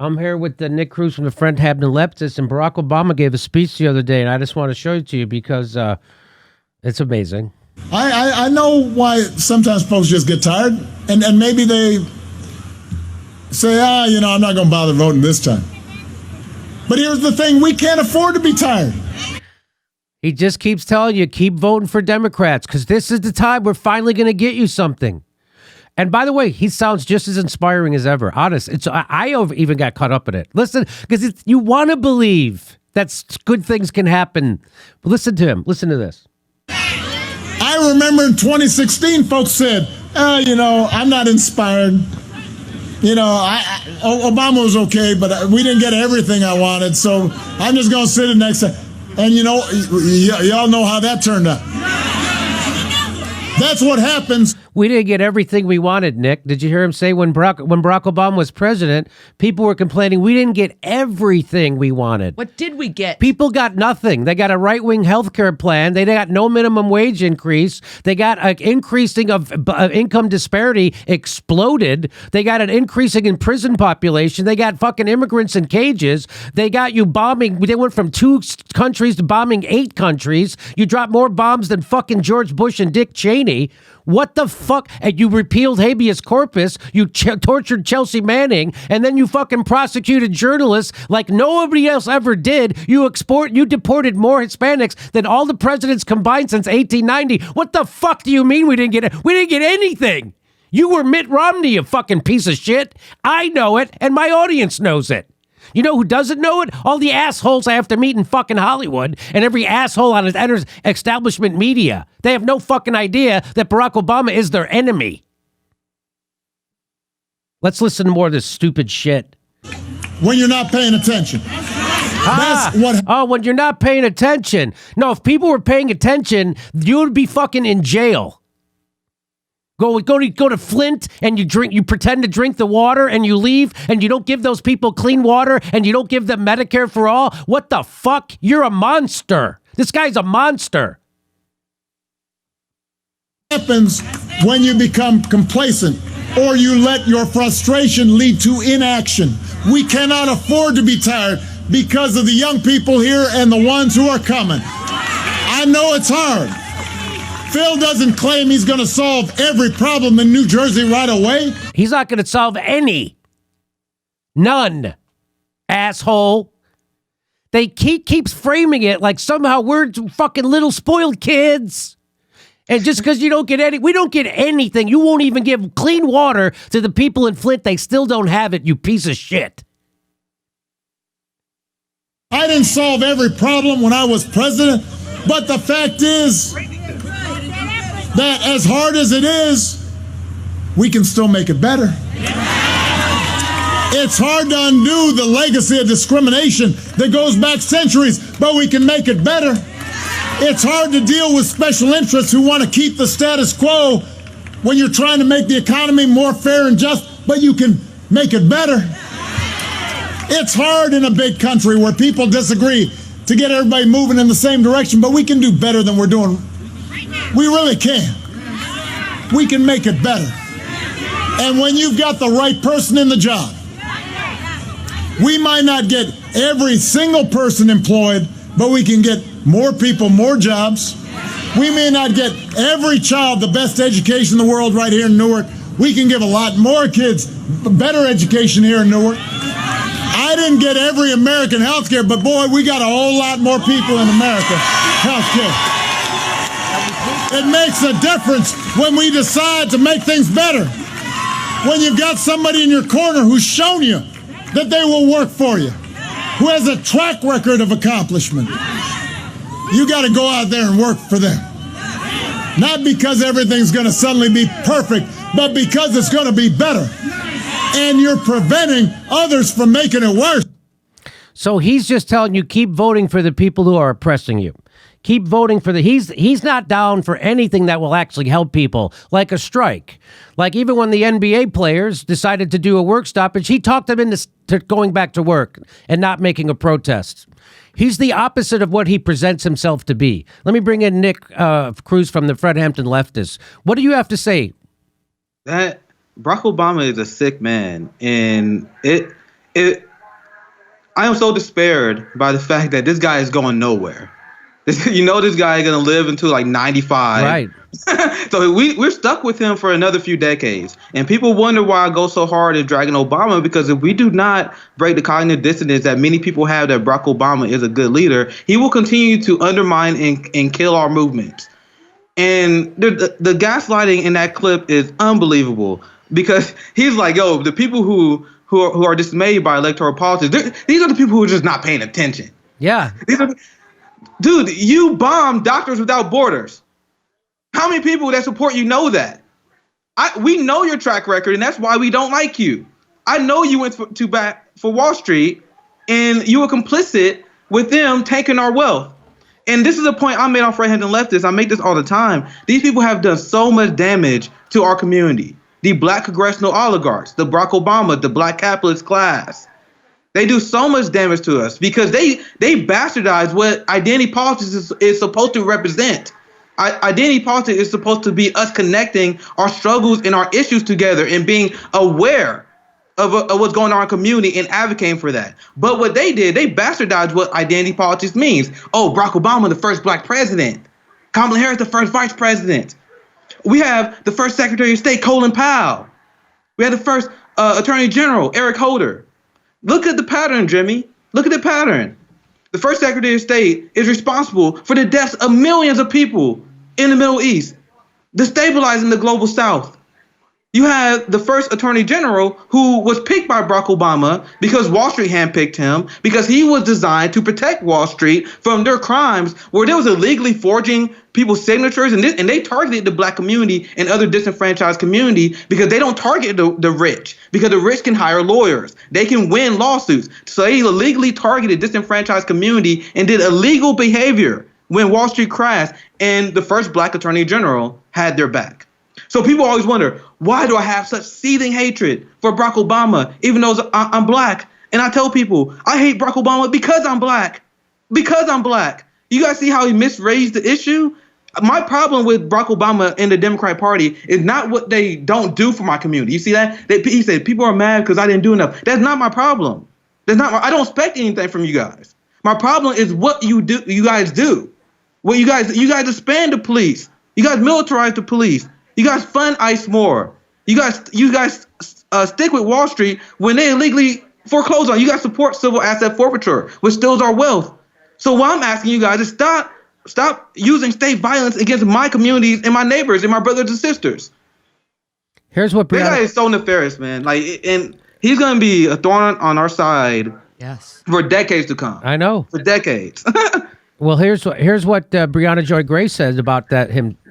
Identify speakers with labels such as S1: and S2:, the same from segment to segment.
S1: I'm here with Nick Cruz from the Friend Hampton Leftist, and Barack Obama gave a speech the other day, and I just want to show it to you because it's amazing.
S2: I know why sometimes folks just get tired, and maybe they say, I'm not going to bother voting this time. But here's the thing, we can't afford to be tired.
S1: He just keeps telling you, keep voting for Democrats, because this is the time we're finally going to get you something. And by the way, he sounds just as inspiring as ever. Honest, I even got caught up in it. Listen, because you want to believe that good things can happen. But listen to him. Listen to this.
S2: I remember in 2016, folks said, I'm not inspired. Obama was okay, but we didn't get everything I wanted, so I'm just going to sit it next time. And y'all know how that turned out. That's what happens.
S1: We didn't get everything we wanted, Nick. Did you hear him say when Barack Obama was president, people were complaining we didn't get everything we wanted.
S3: What did we get?
S1: People got nothing. They got a right-wing health care plan. They got no minimum wage increase. They got an increasing of income disparity exploded. They got an increasing in prison population. They got fucking immigrants in cages. They got you bombing. They went from 2 countries to bombing 8 countries. You dropped more bombs than fucking George Bush and Dick Cheney. What the fuck? And you repealed habeas corpus, you tortured Chelsea Manning, and then you fucking prosecuted journalists like nobody else ever did. You deported more Hispanics than all the presidents combined since 1890. What the fuck do you mean we didn't get it? We didn't get anything. You were Mitt Romney, you fucking piece of shit. I know it, and my audience knows it. You know who doesn't know it? All the assholes I have to meet in fucking Hollywood and every asshole on his establishment media. They have no fucking idea that Barack Obama is their enemy. Let's listen to more of this stupid shit.
S2: When you're not paying attention.
S1: When you're not paying attention. No, if people were paying attention, you would be fucking in jail. Go to Flint and you pretend to drink the water and you leave and you don't give those people clean water and you don't give them Medicare for all. What the fuck? You're a monster. This guy's a monster.
S2: Happens when you become complacent or you let your frustration lead to inaction. We cannot afford to be tired because of the young people here and the ones who are coming. I know it's hard. Phil doesn't claim he's going to solve every problem in New Jersey right away.
S1: He's not going to solve any. None. Asshole. They keeps framing it like somehow we're fucking little spoiled kids. And just because you don't get we don't get anything. You won't even give clean water to the people in Flint. They still don't have it, you piece of shit.
S2: I didn't solve every problem when I was president, but the fact is that as hard as it is, we can still make it better. It's hard to undo the legacy of discrimination that goes back centuries, but we can make it better. It's hard to deal with special interests who want to keep the status quo when you're trying to make the economy more fair and just, but you can make it better. It's hard in a big country where people disagree to get everybody moving in the same direction, but we can do better than we're doing. We really can. We can make it better. And when you've got the right person in the job, we might not get every single person employed, but we can get more people, more jobs. We may not get every child the best education in the world right here in Newark. We can give a lot more kids better education here in Newark. I didn't get every American health care, but boy, we got a whole lot more people in America health care. It makes a difference when we decide to make things better. When you've got somebody in your corner who's shown you that they will work for you, who has a track record of accomplishment, you got to go out there and work for them. Not because everything's going to suddenly be perfect, but because it's going to be better. And you're preventing others from making it worse.
S1: So he's just telling you, keep voting for the people who are oppressing you. Keep voting for he's not down for anything that will actually help people, like a strike. Like even when the NBA players decided to do a work stoppage, he talked them into going back to work and not making a protest. He's the opposite of what he presents himself to be. Let me bring in Nick Cruz from the Fred Hampton Leftist. What do you have to say?
S4: That Barack Obama is a sick man, and
S3: I am so despaired by the fact that this guy is going nowhere. This guy is going to live until like 95.
S1: Right.
S3: So we're stuck with him for another few decades. And people wonder why I go so hard at dragging Obama, because if we do not break the cognitive dissonance that many people have that Barack Obama is a good leader, he will continue to undermine and kill our movement. And the gaslighting in that clip is unbelievable, because he's like, yo, the people who are dismayed by electoral politics, these are the people who are just not paying attention.
S1: Yeah.
S3: Dude, you bombed Doctors Without Borders. How many people that support you know that? We know your track record, and that's why we don't like you. I know you went to bat for Wall Street, and you were complicit with them taking our wealth. And this is a point I made off right-handed leftists. I make this all the time. These people have done so much damage to our community. The black congressional oligarchs, the Barack Obama, the black capitalist class. They do so much damage to us because they bastardize what identity politics is supposed to represent. Identity politics is supposed to be us connecting our struggles and our issues together and being aware of what's going on in our community and advocating for that. But what they did, they bastardized what identity politics means. Oh, Barack Obama, the first black president. Kamala Harris, the first vice president. We have the first Secretary of State, Colin Powell. We have the first Attorney General, Eric Holder. Look at the pattern, Jimmy. Look at the pattern. The first Secretary of State is responsible for the deaths of millions of people in the Middle East, destabilizing the global South. You had the first Attorney General who was picked by Barack Obama because Wall Street handpicked him, because he was designed to protect Wall Street from their crimes where there was illegally forging people's signatures, and they targeted the black community and other disenfranchised community because they don't target the rich, because the rich can hire lawyers. They can win lawsuits. So they illegally targeted disenfranchised community and did illegal behavior when Wall Street crashed, and the first black Attorney General had their back. So people always wonder, why do I have such seething hatred for Barack Obama, even though I'm black? And I tell people, I hate Barack Obama because I'm black. Because I'm black. You guys see how he misraised the issue? My problem with Barack Obama and the Democratic Party is not what they don't do for my community. You see that? He said, people are mad because I didn't do enough. That's not my problem. I don't expect anything from you guys. My problem is what you guys do. What you guys disband the police. You guys militarize the police. You guys fund ICE more. You guys stick with Wall Street when they illegally foreclose on. You guys support civil asset forfeiture, which steals our wealth. So what I'm asking you guys is stop using state violence against my communities and my neighbors and my brothers and sisters.
S1: Here's what
S3: This guy is so nefarious, man. And he's gonna be a thorn on our side.
S1: Yes.
S3: For decades to come.
S1: I know.
S3: For decades.
S1: Well, here's what Breonna Joy Gray says about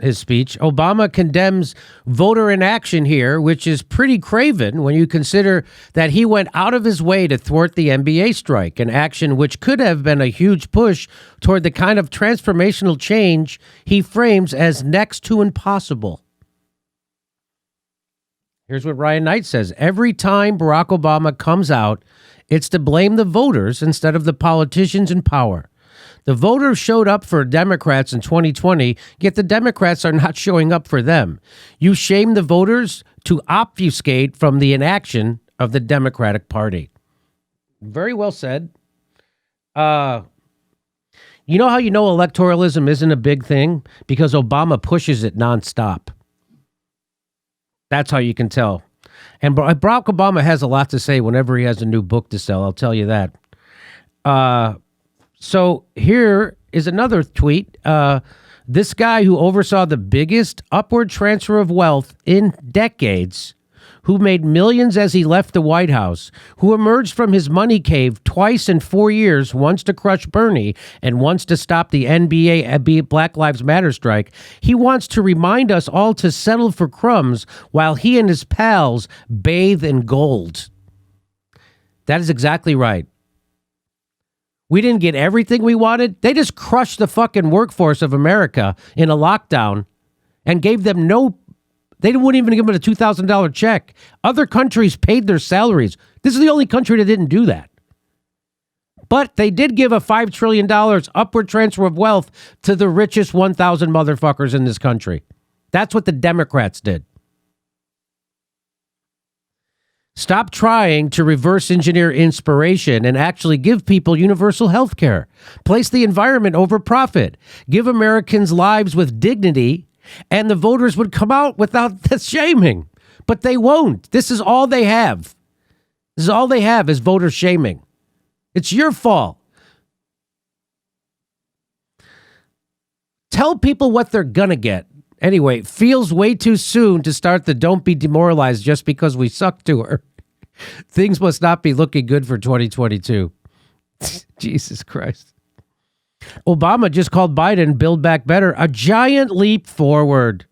S1: his speech. Obama condemns voter inaction here, which is pretty craven when you consider that he went out of his way to thwart the NBA strike, an action which could have been a huge push toward the kind of transformational change he frames as next to impossible. Here's what Ryan Knight says. Every time Barack Obama comes out, it's to blame the voters instead of the politicians in power. The voters showed up for Democrats in 2020, yet the Democrats are not showing up for them. You shame the voters to obfuscate from the inaction of the Democratic Party. Very well said. You know how you know electoralism isn't a big thing? Because Obama pushes it nonstop. That's how you can tell. And Barack Obama has a lot to say whenever he has a new book to sell, I'll tell you that. So here is another tweet. This guy who oversaw the biggest upward transfer of wealth in decades, who made millions as he left the White House, who emerged from his money cave twice in 4 years, once to crush Bernie and once to stop the NBA Black Lives Matter strike. He wants to remind us all to settle for crumbs while he and his pals bathe in gold. That is exactly right. We didn't get everything we wanted. They just crushed the fucking workforce of America in a lockdown and gave them they wouldn't even give them a $2,000 check. Other countries paid their salaries. This is the only country that didn't do that. But they did give a $5 trillion upward transfer of wealth to the richest 1,000 motherfuckers in this country. That's what the Democrats did. Stop trying to reverse engineer inspiration and actually give people universal health care. Place the environment over profit. Give Americans lives with dignity, and the voters would come out without the shaming. But they won't. This is all they have. This is all they have is voter shaming. It's your fault. Tell people what they're going to get. Anyway, feels way too soon to start the don't be demoralized just because we suck to her. Things must not be looking good for 2022. Jesus Christ. Obama just called Biden Build Back Better a giant leap forward.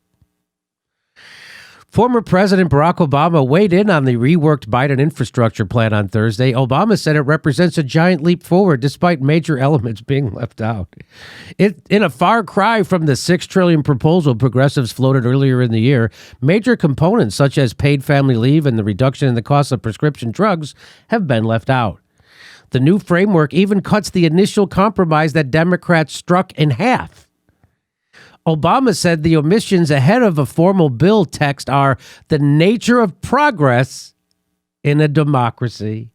S1: Former President Barack Obama weighed in on the reworked Biden infrastructure plan on Thursday. Obama said it represents a giant leap forward despite major elements being left out. In a far cry from the $6 trillion proposal progressives floated earlier in the year, major components such as paid family leave and the reduction in the cost of prescription drugs have been left out. The new framework even cuts the initial compromise that Democrats struck in half. Obama said the omissions ahead of a formal bill text are the nature of progress in a democracy.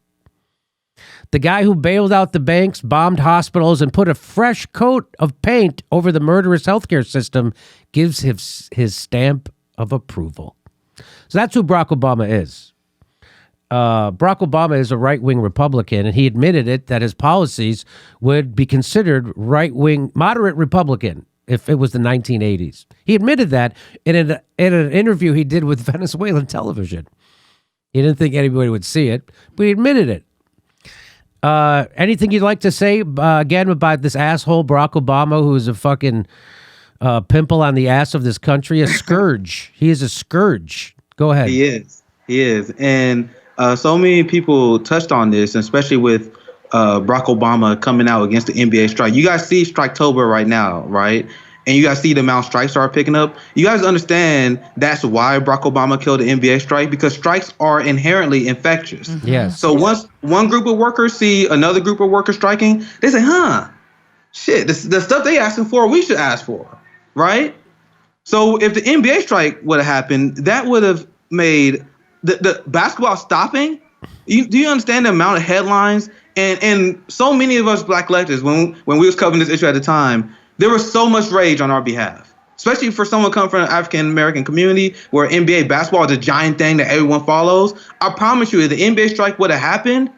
S1: The guy who bailed out the banks, bombed hospitals, and put a fresh coat of paint over the murderous healthcare system gives his stamp of approval. So that's who Barack Obama is. Barack Obama is a right-wing Republican, and he admitted it that his policies would be considered right-wing, moderate Republican if it was the 1980s. He admitted that in an interview he did with Venezuelan television. He didn't think anybody would see it, but he admitted it. Anything you'd like to say again about this asshole Barack Obama, who is a fucking pimple on the ass of this country, a scourge. He is a scourge. Go ahead.
S3: He is. And so many people touched on this, especially with Barack Obama coming out against the NBA strike. You guys see Striketober right now, right? And you guys see the amount strikes are picking up. You guys understand that's why Barack Obama killed the NBA strike, because strikes are inherently infectious.
S1: Mm-hmm. Yes.
S3: So once one group of workers see another group of workers striking, they say, shit, the stuff they asking for, we should ask for, right? So if the NBA strike would have happened, that would have made the basketball stopping. Do you understand the amount of headlines? And so many of us black leftists, when we was covering this issue at the time, there was so much rage on our behalf, especially for someone coming from an African-American community where NBA basketball is a giant thing that everyone follows. I promise you, if the NBA strike would have happened,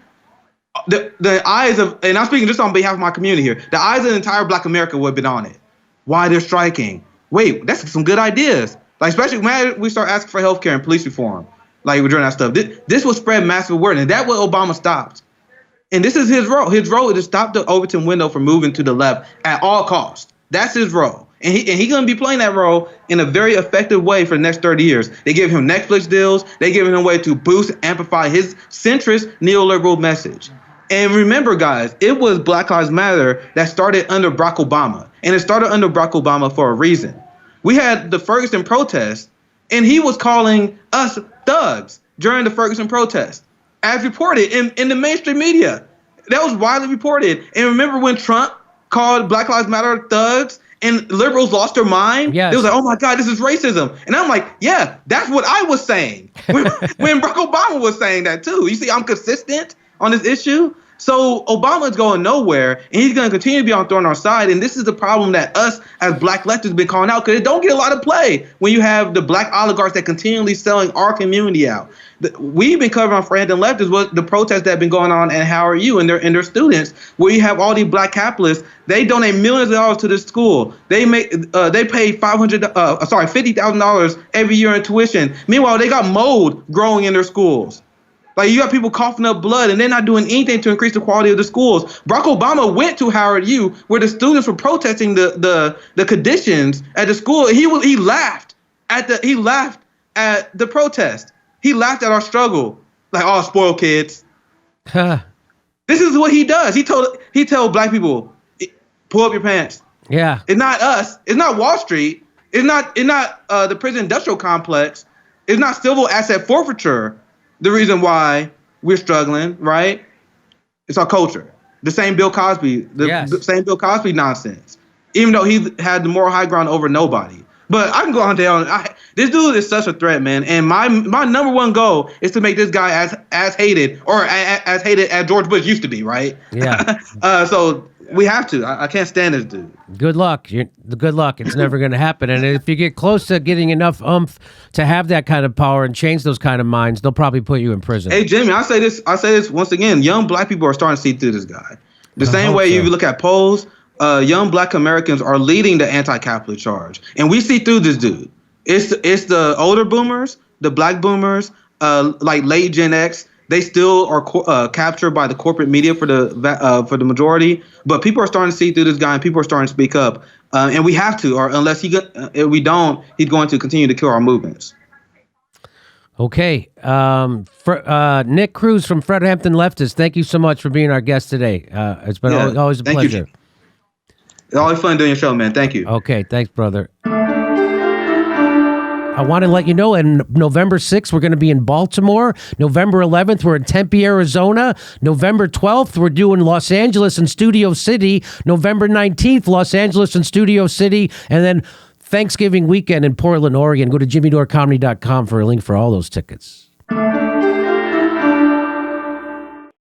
S3: the eyes of, and I'm speaking just on behalf of my community here, the eyes of the entire black America would have been on it. Why they're striking? Wait, that's some good ideas. Like, especially when we start asking for healthcare and police reform, like we're doing that stuff. This will spread massive word, and that's what Obama stopped. And this is his role. His role is to stop the Overton window from moving to the left at all costs. That's his role. And he's going to be playing that role in a very effective way for the next 30 years. They give him Netflix deals. They give him a way to boost, amplify his centrist neoliberal message. And remember, guys, it was Black Lives Matter that started under Barack Obama. And it started under Barack Obama for a reason. We had the Ferguson protest, and he was calling us thugs during the Ferguson protest, as reported in the mainstream media. That was widely reported. And remember when Trump called Black Lives Matter thugs and liberals lost their mind?
S1: Yes.
S3: They was like, oh my God, this is racism. And I'm like, yeah, that's what I was saying when Barack Obama was saying that too. You see, I'm consistent on this issue. So Obama is going nowhere, and he's going to continue to be on our side. And this is the problem that us as black leftists have been calling out, because it don't get a lot of play when you have the black oligarchs that continually selling our community out. We've been covering on Friend and Leftists what the protests that have been going on at How Are You and their students, where you have all these black capitalists. They donate millions of dollars to this school. They pay $50,000 every year in tuition. Meanwhile, they got mold growing in their schools. Like, you got people coughing up blood, and they're not doing anything to increase the quality of the schools. Barack Obama went to Howard U, where the students were protesting the conditions at the school. He laughed at the protest. He laughed at our struggle, like, oh, spoiled kids. This is what he does. He told black people, pull up your pants.
S1: Yeah.
S3: It's not us. It's not Wall Street. It's not the prison industrial complex. It's not civil asset forfeiture. The reason why we're struggling, right? It's our culture. The same Bill Cosby, the same Bill Cosby nonsense. Even though he had the moral high ground over nobody. But I can go on down. This dude is such a threat, man. And my number one goal is to make this guy as hated as hated as George Bush used to be, right?
S1: Yeah.
S3: So we have to. I can't stand this dude.
S1: Good luck. Good luck. It's never going to happen. And if you get close to getting enough oomph to have that kind of power and change those kind of minds, they'll probably put you in prison.
S3: Hey, Jimmy, I say this once again. Young black people are starting to see through this guy. The same way you look at polls, young black Americans are leading the anti-capitalist charge. And we see through this dude. It's the older boomers, the black boomers, like late Gen X. They still are captured by the corporate media for the majority. But people are starting to see through this guy, and people are starting to speak up. And we have to, or unless if we don't, he's going to continue to kill our movements.
S1: Okay. Nick Cruz from Fredericton Leftist, thank you so much for being our guest today. It's been always a pleasure.
S3: It's always fun doing your show, man. Thank you.
S1: Okay. Thanks, brother. I want to let you know, on November 6th, we're going to be in Baltimore. November 11th, we're in Tempe, Arizona. November 12th, we're doing Los Angeles and Studio City. November 19th, Los Angeles and Studio City. And then Thanksgiving weekend in Portland, Oregon. Go to jimmydorecomedy.com for a link for all those tickets.